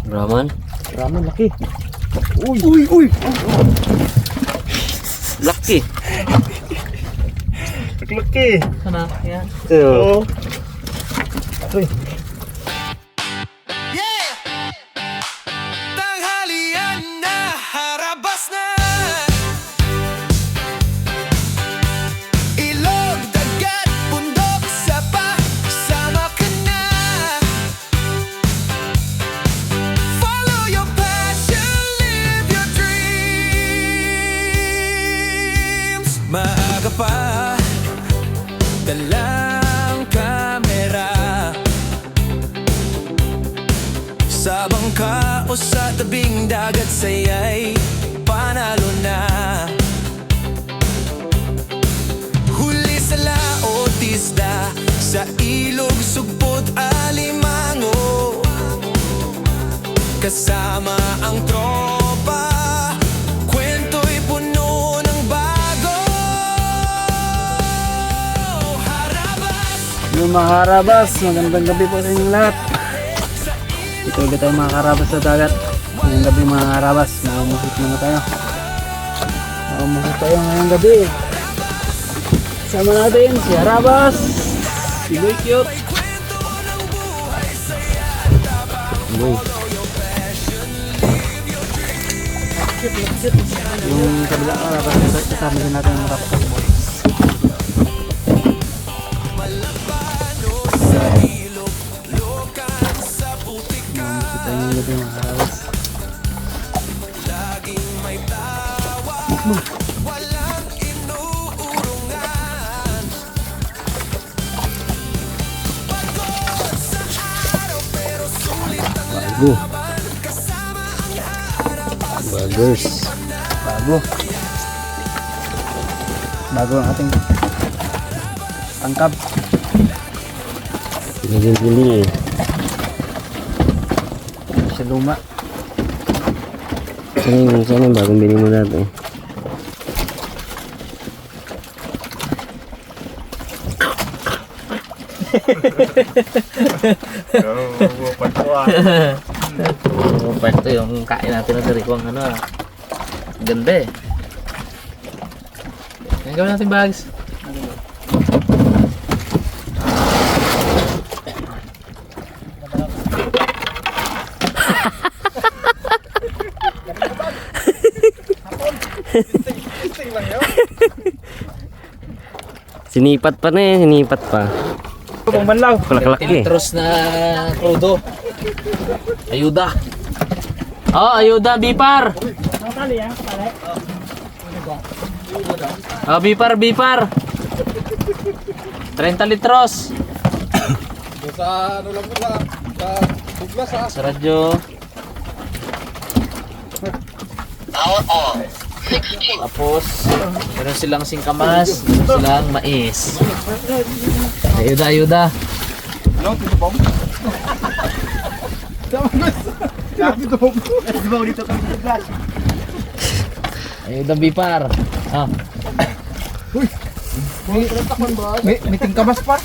Raman? Raman, laki. Uy! Laki. Laki. Sana, yan. Ito. Uy. Tanghalian na, harabas na. Ilog, dagat, bundok, sapa, sama ka na. Follow your passion, live your dreams. Maaga pa, dalang kamera. Sa bangka o sa tabing dagat, saya'y panalo na. Huli sa laot, isda, sa ilog, sugpot, alimango. Kasama ang tropa, kwento'y puno ng bago. Harabas! Yung mga karabas, magandang gabi po sa inyong lahat. Ito ulit tayo mga karabas sa dagat. Ngayong gabi mga karabas, makamusik muna tayo. Makamusik tayo ngayong gabi. Sama natin si Harabas, si Boy Cute. Boy. Yung kabila karabas, kasama din natin ang Rapakas Boys. Kita yung gabi mga karabas. Walang inuurungan. Pagod sa araw pero sulit ang Bago. Bagers. Bago. Bago ang ating tangkab. Piling-piling eh. Sa luma. Saan yung bagong bini mo dati? Oh, ito yung kain natin ng darikwang ano ah. Ganda eh. Ngayon gawin natin bags. Sinipat pa na eh, sinipat pa. Pang banlaw. Kalaklaki eh. Litros na crudo. Ayuda. Oh, ayuda, Bipar. Oh, Bipar. 30 litros. Sa ano lang po sa Douglas ha. Sa radyo. Tapos, meron silang singkamas, meron silang mais. Ayuda. Ano? Tito Bong? Tito Bong. Tito Bong dito kami Douglas. Ayuda, Bipar. Ah, May tingkamas pa.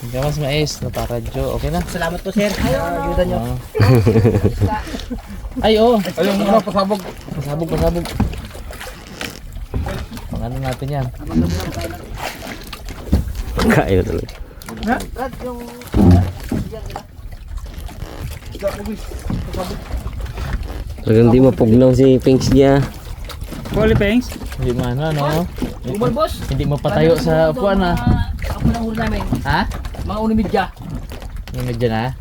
singkamas, mais, naparadyo. Okay na. Salamat po sir. Ayuda nyo. Ah. Ay, oh. Ayun, ano, pasabog. Pasabog. Pang-ano natin yan. Pagkain na talaga. Talagang di mapugnaw si Pinks niya. Holy Pengs. Hindi mo ano. Boss. Hindi mo patayo sa upuan ah. Ako na huli namin. Ha? Mga unimidya. Yung medyo na.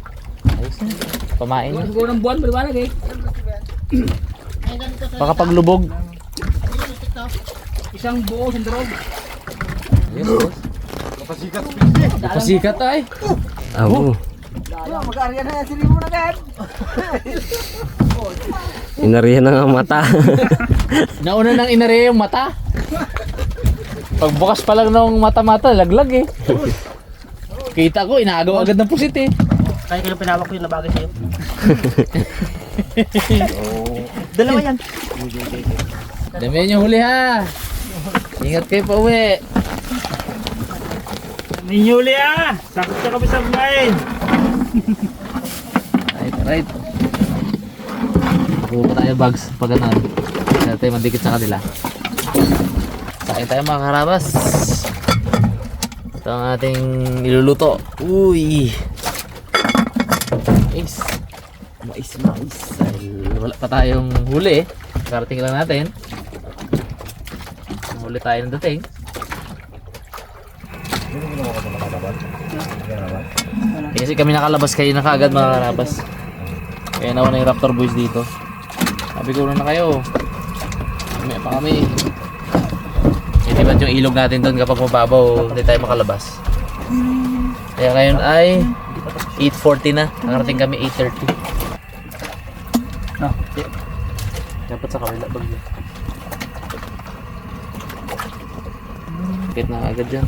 Ayos na. Pamain na. Siguro ng buwan, maliwanag eh. Baka paglubog. Isang buo, isang drog. Yes. Pasikat ay. Abo. Mag-aarya na yan, sili mo na agad. Inarihan na nga mata. Nauna nang inare yung mata. Pagbukas pa lang ng mata-mata, laglag eh. Kita ko, inaagaw agad ng pusit eh. Kaya ko yung pinawak ko yung labagay sa'yo. Dalawa yan. Damihan niyo huli ha. Ingat kayo pa uwi. Ninyuli ah! Sakot ka kami sa bumain! Ay, Alright. Kuha pa tayo bags pag ganun. Kaya tayo mandikit sa kanila. Kain tayo mga karabas. Ito ang ating niluluto. Uy! Mais. Dahil wala pa tayong huli. Karating lang natin. Huli tayo ng dating. Kasi kami nakalabas kayo na kaagad mga karabas. Kaya nawa na yung Raptor Boys dito. Sabi ko na kayo. Mamaya pa kami. Hindi ba yung ilog natin doon kapag mababaw hindi tayo makalabas. Kaya ngayon ay 8:40 na. Nakarating kami 8:30. Yeah. Dapat sa kabila bagyo. Bakit na agad dyan?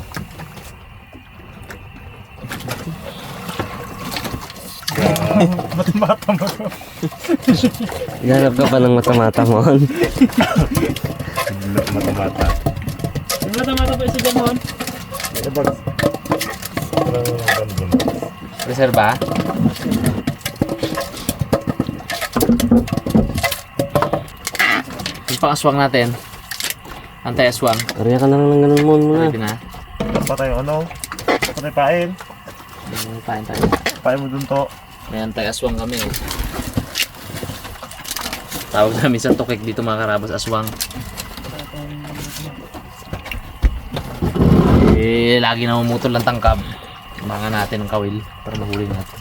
Mata-mata mo to. Hinanap ka pa ng mata-mata mo. Mata-mata. Yung mata-mata pa isa dyan, Mon? Reserva? Yung pang-aswang natin. Antay-aswang. Ariya ka na lang ng ganun mo muna. Ready na? Patay ano? Patay pain. Pain tayo. Pain mo dun to. May antay-aswang kami. Tawag namin sa tukik dito mga karabas, aswang. Eh, lagi na mamutol ng tangkab. Mga natin ng kawil para mahuli natin.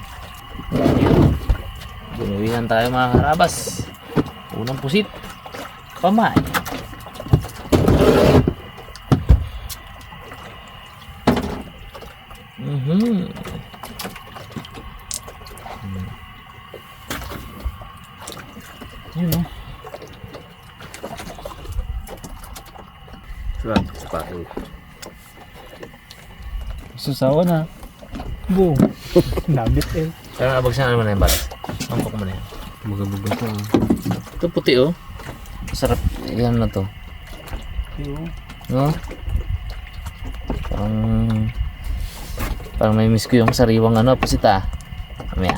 Ginuwihan tayo mga karabas. Unang pusit. Pamay. Yun, no? Susawa na. Boom. Nabit eh. Kaya abagsan naman na yung balas. Mampok mo na yan. Buga-buga to. Ito puti oh. Sarap. Yan na to. No? Parang may miss ko yung sariwang ano, pusita. Mamaya.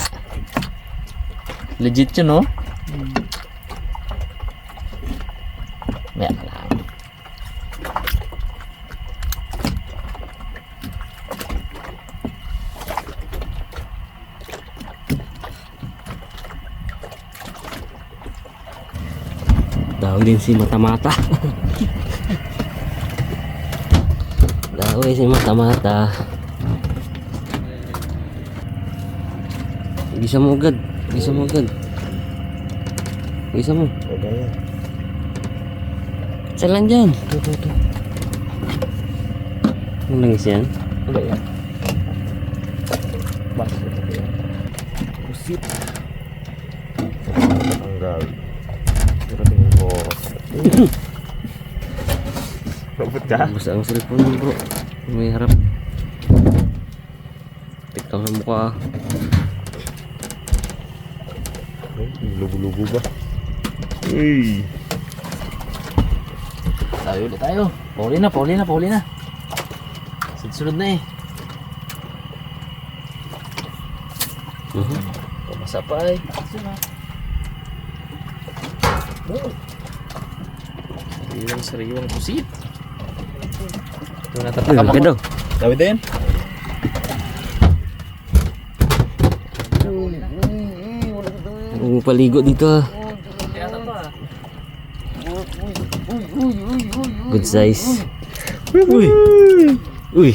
Legit yun, no? Mamaya lang. Daw din si mata-mata. Daw si mata-mata. Gisa mo agad. Gisa mo agad. Gisa mo. Isa lang dyan. Ito. Ano langis yan? Ano yan? Pusit. Tanggal. Pero tingin ko. Robot ka? Basta ang cellphone mo bro. May harap. Tiktok sa mukha. Lugo-lugo ba? Uy! Tayo ulit tayo. Pauli na. Sunod na eh. Pumasa pa eh. Sariwang pusit. Ito na tatakam ako. Ganda. Sabi din? Huwag paligo dito ah. Good size. Uy! Uy!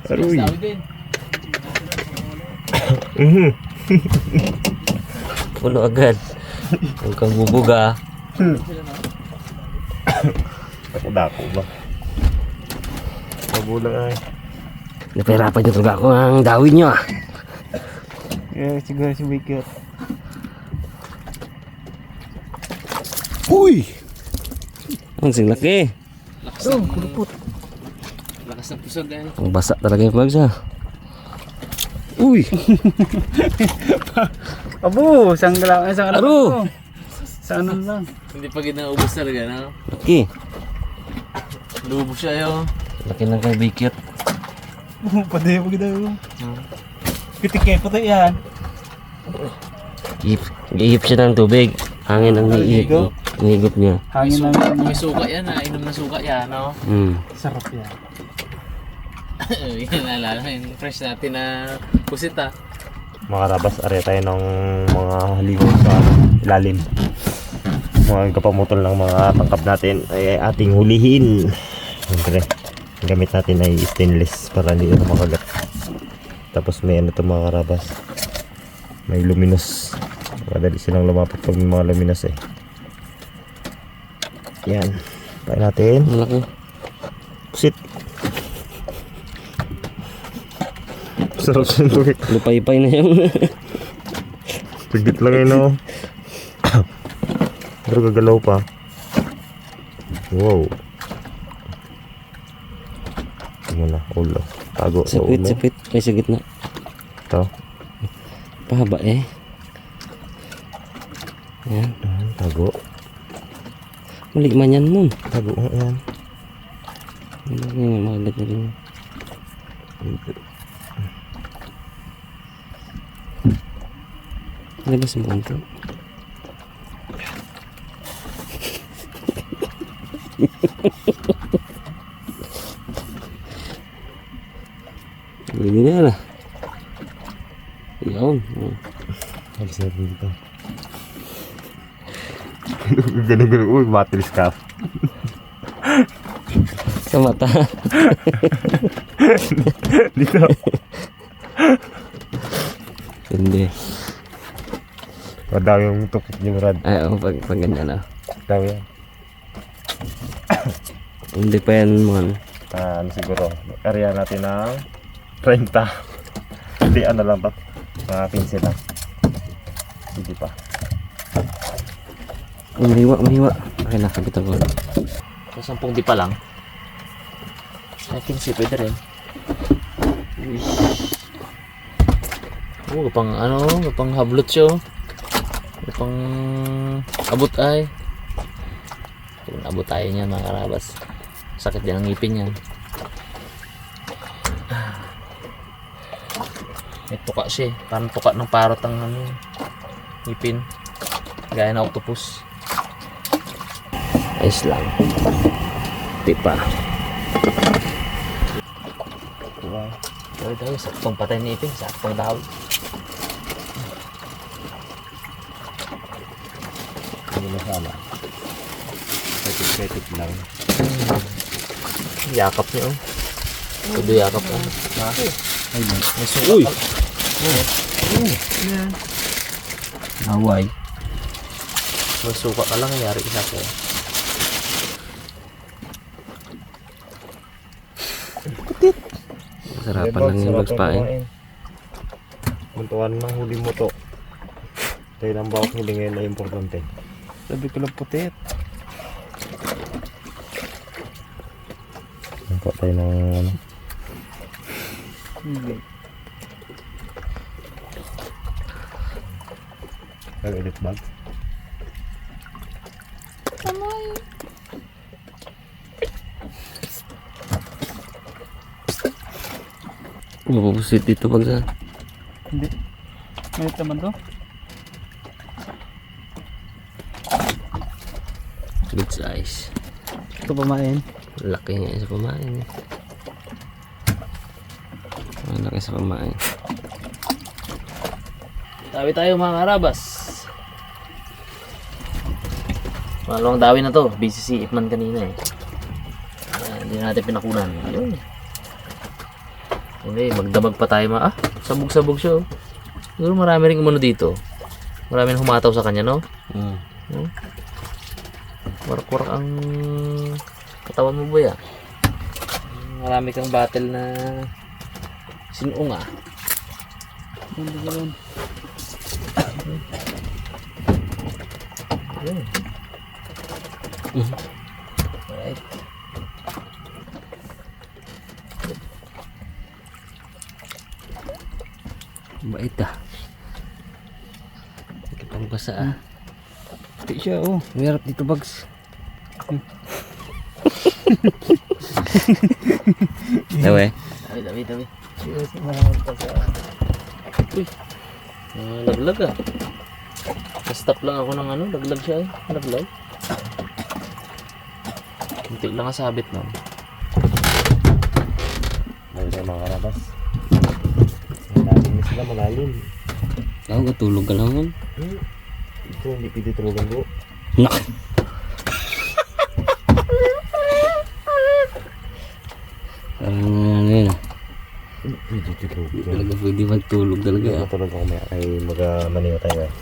Aroy! Sabi din. Puno agad. Huwag kang bubuga. Dako ba? Magulang ay. Napahirapan nyo talaga ako ang dawin nyo ah. Yeah, siguro si Wicked. Uy! Ang singlaki. Lakas ng pusod eh. Ang basa talaga yung bags ah. Uy! Abo, isang lang. Aro! Sana lang. Hindi pa ginaubos talaga na. Laki. Lubos siya yun. Laki lang kay Bikit. Pwede mo ginawa. Kitikay pa tayo yan. Giihip siya ng tubig. Hangin ang nihigop niya. Hangin lang. May suka yan ha. Inom na suka yan, no? Sarap yan. Yan, naalala yung fresh natin na pusit ha. Mga karabas, are tayo ng mga halimon sa ilalim. Mga kapamutol ng mga tangkap natin ay ating hulihin. Siyempre, ang gamit natin ay stainless para hindi ito makagat. Tapos may ano ito mga karabas. May luminous. Madali silang lumapit pag may mga luminous eh. Yan. Pain natin. Malaki. Pusit. Sarap siya ito. Lupay-pay na yung Sigit lang yun oh. Pero gagalaw pa. Wow. Ito muna, ulo. Tago sa ulo. Sipit. Ay, sa gitna. Ito. Pahaba eh. Yan. Tago. Maligman yan mo. Tago. Ayan. Yan, makagat na rin. Labas mo konti. Hindi na na. Yun. Alis natin dito. Ganun. Uy, batteries ka. Sa mata. Dito. Hindi. Madami yung tukik niyo, Brad. Ay, pag ganyan na. Dami yan. Hindi pa yan man. Ano siguro, area natin ng 30. Hindi, ano lang ba? Mga 15 lang. Hindi pa. Mahiwa. Okay, nakabitan ko. So 10 di pa lang. Ay, 15 pwede rin. Oo, pang hablot siya. Pang abot ay. Kung abot tayo niyan mga karabas. Sakit din ang ngipin niyan. May tuka siya eh. Parang tuka ng parot ang ngipin. Gaya na octopus. Ayos lang. Di pa. Pero tayo, saktong patay ni ipin. Saktong dahol. Hindi na sana. Ketik lang. Yakap niya oh. Tudo yakap oh. Ha? Ay, May suka. Uy! Away. May suka ka lang. Yari isa ko. Sarapan lang yung bags pain. Muntuan ng huli mo to. Tayo ng bawat huli ngayon na importante. Sabi ko lang putit. Nampa tayo ng ano. Hindi. Ulit bag. Mapupusit dito pag sa... Hindi. Mayroon naman to. Good size. Ito pamain. Laki nga sa pamain. Ang laki sa pamain. Dawi tayo mga karabas. Malawang dawi na to. Busy si Ipman kanina eh. Hindi natin pinakunan. Ayun. Hindi, magdamag pa tayo sabog-sabog siya oh. Siguro marami rin umano dito. Marami rin humataw sa kanya, no? Warak-warak ang katawan mo, boy, ah. Marami kang battle na sinuong, ah. Alright. Bait ah. Ikipang basa ah. Puti siya, oh. Mayroon dito bags. Dawe. Dami. Yes, mapunta sa... Uy. Laglag ah. Stop lang ako ng ano, laglag siya eh. Laglag. Kunti lang ang sabit na. Dahil tayo mga karabas. Malalim na sila, malalim. Ako, katulog ka lang yan. Ito, hindi pwede tulugan bro. Nak! Parang ano yun. Pwede tulugan. Talaga pwede magtulog talaga. Matulog ako maya ay mag-maniwa tayo eh.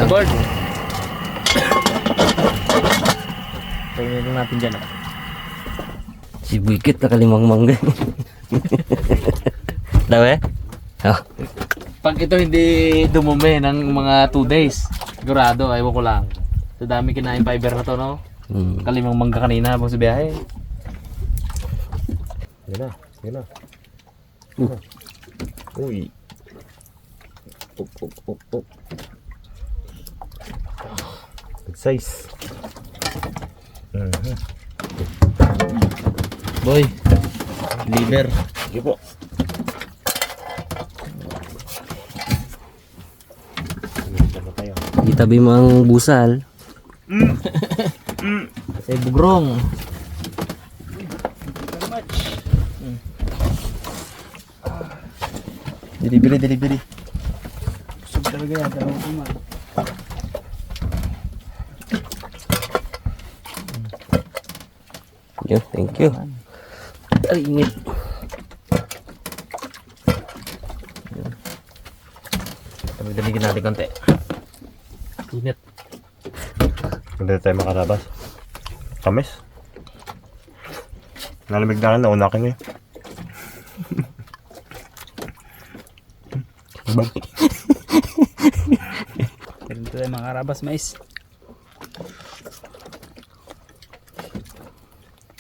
Board. Tingnan lang natin dyan ah. Si Buikit nakalimang-mang din. Daw eh? Oh. Pag ito hindi dumumi ng mga 2 days, sigurado, ayaw ko lang. Sa dami kinain fiber na to, no? Kalimang mangga kanina habang sa biyahe. Yan na. Uy. Up. Good size. Boy, liver. Sige po. Ano tayo? Itabi mo ang busal. Kasi bugrong. Delivery. Busog talaga yan, dalawang kuman. Thank you. Ay, init. Damigin natin konti. Init. Hindi tayo makarabas. Kamis. Nalamig na lang, nauna ka niya. Ganito tayo mga karabas, mais.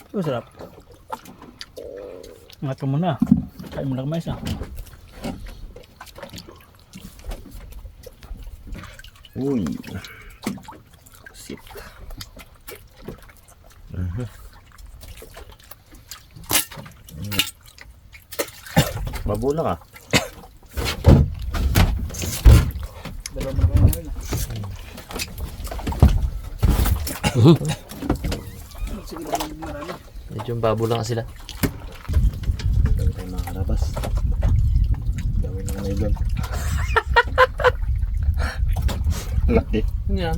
Oh, sarap. Angat ka muna. Kain mo lang mais ah. Uy. Sit. Babula ka. Dalawa mo na kayo ngayon ah. Sige na lang marami. Medyo babo lang sila. Dami tayo mga karabas. Dami na nylon. Laki. Yan.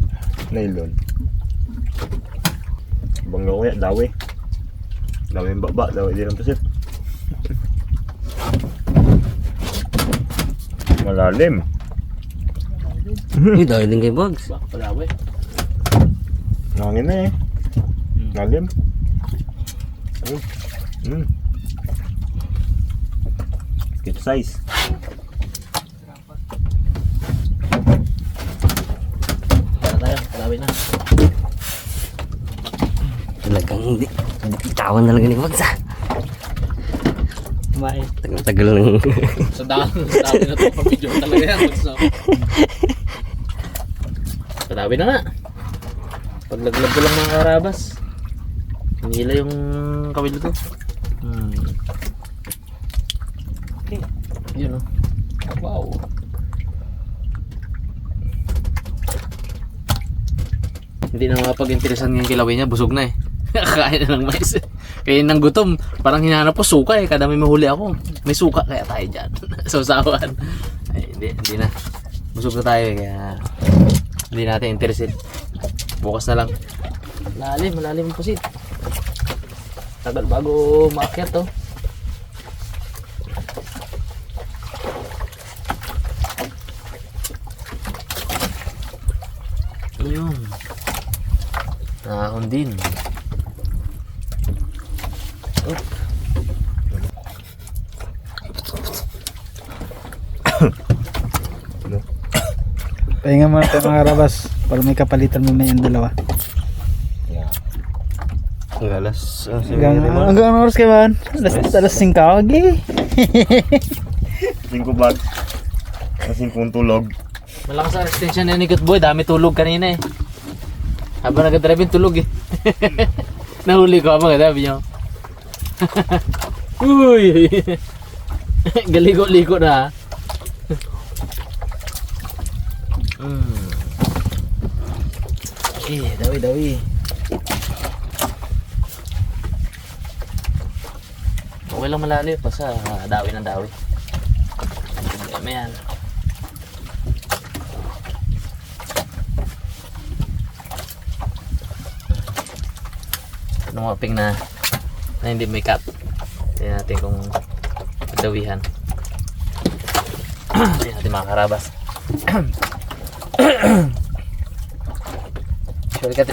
Nylon. Bangga ko yan, dawi. Dawi yung baba, dawi din ang pasit. Malalim. Uy, dahil din kay Bugs. Baka palawe. Nangin na eh. Lalim. Good size. Para tayo, palawe na. Talagang hindi. Bitawan talaga ni Bugs ah. Kumain. Tagal ng... Sa dami na ito, pamidyo talaga yan. Palawe na nga. Paglaglag ko lang mga karabas. Hinila yung kawil ko. Okay. Yun oh. Wow. Hindi na makapag-interesan ng kilawin niya. Busog na eh. Kakain na ng mais. Kaya nang gutom. Parang hinahanap ko suka eh. Kada may mahuli ako. May suka kaya tayo dyan. Sausawan. Ay, hindi na. Busog na tayo eh. Kaya hindi natin interested. Bukas na lang. Malalim ang pusit. Tagal bago maakyat to. Ayun. Nahon din. Pahinga muna tayo mga karabas. Para may kapalitan mo na yung dalawa. Alas. Hanggang oras kayo man? Alas 5 ako. Okay. 5 bag. 5 tulog. Malakas ang extension na ni Good Boy. Dami tulog kanina eh. Habang nag-drive yung tulog eh. Nahuli ko habang sabi niyo. Uy! Galigo-ligo na ha. Dawi. Okay lang malalim. Basta dawi ng dawi. Problema yan. Numaping na hindi may cut. Tingnan natin kung dawihan. Tingnan natin mga karabas.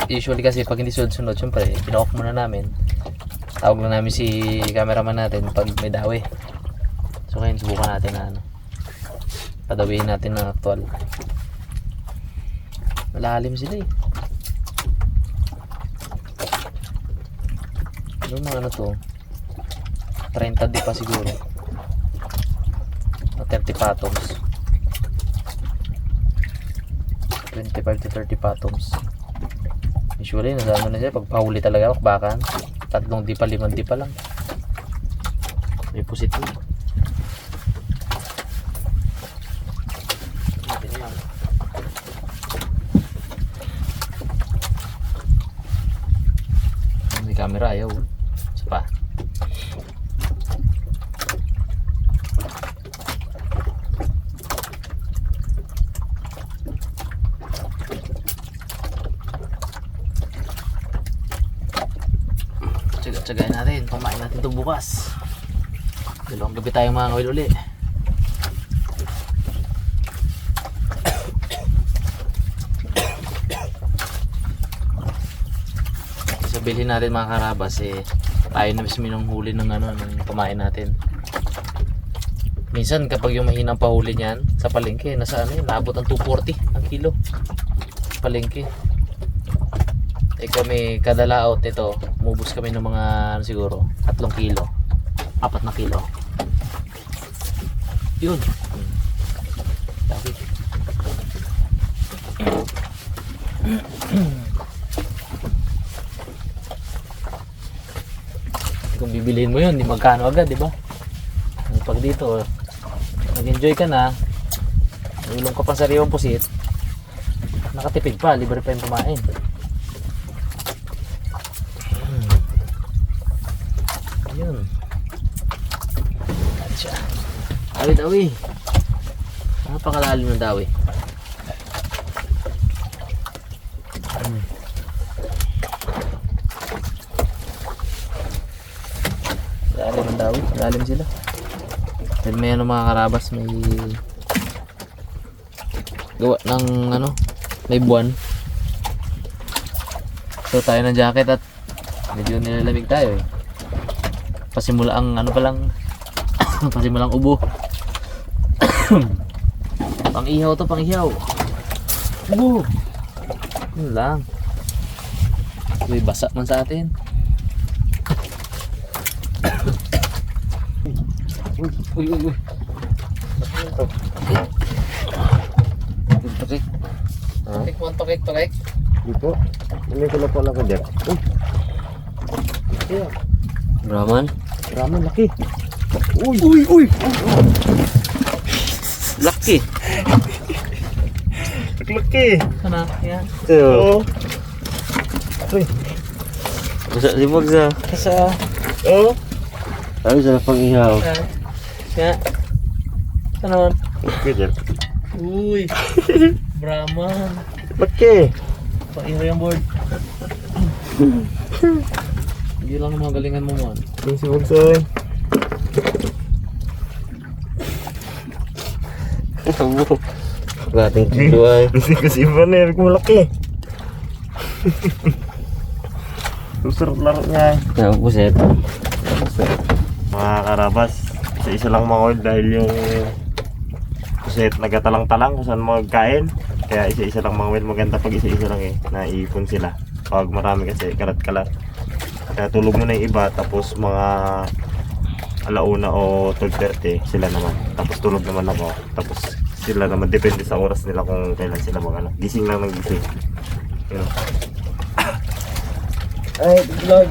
Usually kasi pag hindi sunod-sunod, syempre pina-off muna namin. Tawag lang namin si cameraman natin pag may dawi. So ngayon subukan natin na padawihin natin ng actual. Malalim sila eh. Yung mga ano to 30 di pa siguro o 30 patons 25 to 30 patons. Usually nasa ano na siya pag pahuli talaga bakbakan 3 di pa 5 di pa lang may pusit yun. Natin yan. May camera ayaw pa. Tsaga-tsagain natin. Pamain natin ito bukas. Dalawang gabi tayong mga ngawil uli. Sabihin natin mga karabas eh tayo na mismo yung huli ng ano ng kumain natin. Minsan kapag yung mahinang pahuli niyan sa palengke nasa ano yun, naabot ang 240 ang kilo sa palengke. Eh kami kada laot ito umubos kami ng mga ano, siguro 3 kilo 4 na kilo yun. Dami. Kung bibilihin mo yun, di magkano agad, di ba? Pag dito, nag-enjoy ka na, ulong ka pa sa sariwang pusit, nakatipid pa, libre pa yung kumain. Yun. Atcha. Dawi. Napakalalim ng dawi. Lalim sila. Then may ano mga karabas, may gawa ng ano, may buwan. So tayo ng jacket at medyo nilalamig tayo eh. Pasimula ang ano pa lang pasimulang ubo. Pang-ihaw to, pang-ihaw. Ubo. Yun lang. Uy, basa man sa atin. Uy. Tukik. Tukik. Dito. Ini ko na pala ko dyan. Brahman. Ramen laki. Uy. Laki. Laki. Sana, yan. Oo. Masa limog sa. Kasa, Oo. Tayo sa pang ihaw. ya. Sana. Laki dyan. Uy. Brahman. Laki. Pairo yung board. Hindi lang mga galingan mo man. Yung si Bugsoy. Rating kilo ay. Kasi Ivan eh, ko malaki. Susarap laro niya. Puset. Mga karabas, isa-isa lang mga oil dahil yung puset nagatalang-talang kung saan magkain. Kaya isa-isa lang mga oil, maganda pag isa-isa lang eh, naiipon sila. Pag marami kasi kalat-kalat. Kaya tulog mo na yung iba, tapos mga alauna o 12:30 sila naman. Tapos tulog naman ako. Tapos sila naman, depende sa oras nila kung kailan sila mag gising lang ng gising. Yun. Ay, Lord.